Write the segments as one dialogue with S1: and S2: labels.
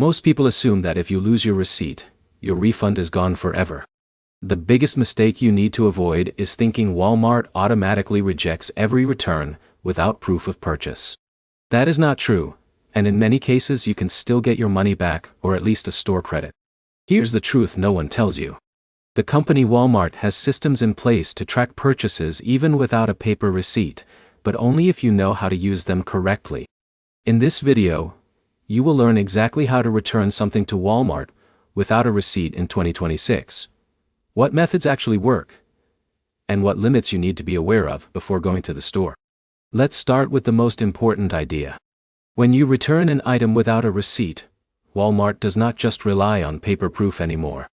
S1: Most people assume that if you lose your receipt, your refund is gone forever. The biggest mistake you need to avoid is thinking Walmart automatically rejects every return without proof of purchase. That is not true, and in many cases you can still get your money back or at least a store credit. Here's the truth no one tells you. The company Walmart has systems in place to track purchases even without a paper receipt, but only if you know how to use them correctly. In this video, you will learn exactly how to return something to Walmart without a receipt in 2026. What methods actually work, and what limits you need to be aware of before going to the store. Let's start with the most important idea. When you return an item without a receipt, Walmart does not just rely on paper proof anymore.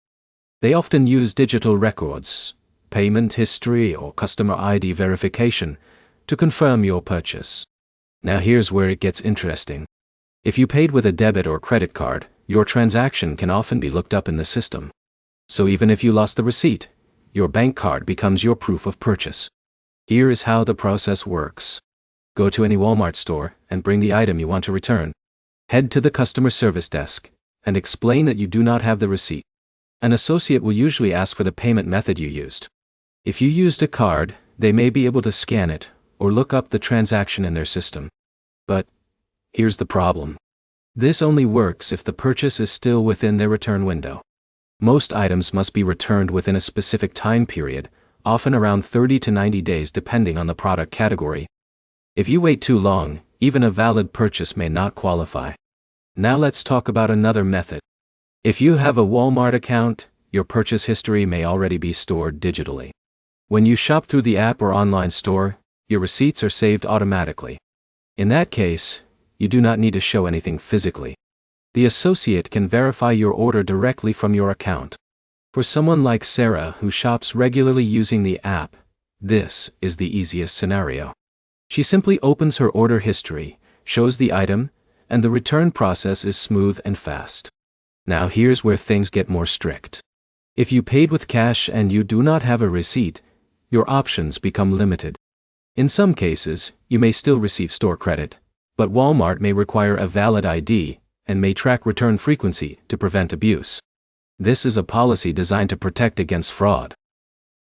S1: They often use digital records, payment history, or customer ID verification to confirm your purchase. Now here's where it gets interesting. If you paid with a debit or credit card, your transaction can often be looked up in the system. So even if you lost the receipt, your bank card becomes your proof of purchase. Here is how the process works. Go to any Walmart store and bring the item you want to return. Head to the customer service desk and explain that you do not have the receipt. An associate will usually ask for the payment method you used. If you used a card, they may be able to scan it or look up the transaction in their system. But here's the problem. This only works if the purchase is still within their return window. Most items must be returned within a specific time period, often around 30 to 90 days depending on the product category. If you wait too long, even a valid purchase may not qualify. Now let's talk about another method. If you have a Walmart account, your purchase history may already be stored digitally. When you shop through the app or online store, your receipts are saved automatically. In that case, you do not need to show anything physically. The associate can verify your order directly from your account. For someone like Sarah who shops regularly using the app, this is the easiest scenario. She simply opens her order history, shows the item, and the return process is smooth and fast. Now here's where things get more strict. If you paid with cash and you do not have a receipt, your options become limited. In some cases, you may still receive store credit, but Walmart may require a valid ID and may track return frequency to prevent abuse. This is a policy designed to protect against fraud.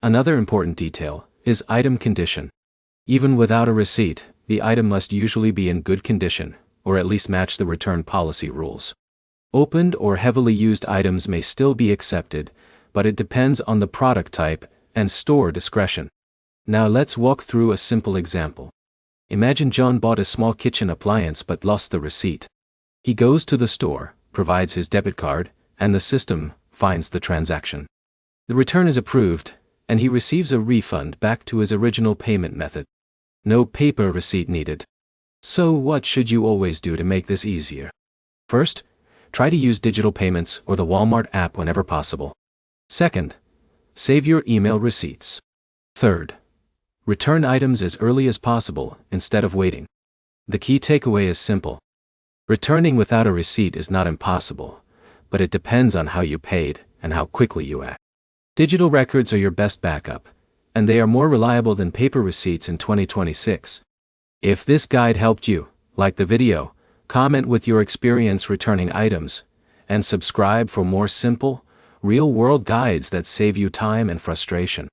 S1: Another important detail is item condition. Even without a receipt, the item must usually be in good condition, or at least match the return policy rules. Opened or heavily used items may still be accepted, but it depends on the product type and store discretion. Now let's walk through a simple example. Imagine John bought a small kitchen appliance but lost the receipt. He goes to the store, provides his debit card, and the system finds the transaction. The return is approved, and he receives a refund back to his original payment method. No paper receipt needed. So what should you always do to make this easier? First, try to use digital payments or the Walmart app whenever possible. Second, save your email receipts. Third, return items as early as possible instead of waiting. The key takeaway is simple. Returning without a receipt is not impossible, but it depends on how you paid and how quickly you act. Digital records are your best backup, and they are more reliable than paper receipts in 2026. If this guide helped you, like the video, comment with your experience returning items, and subscribe for more simple, real-world guides that save you time and frustration.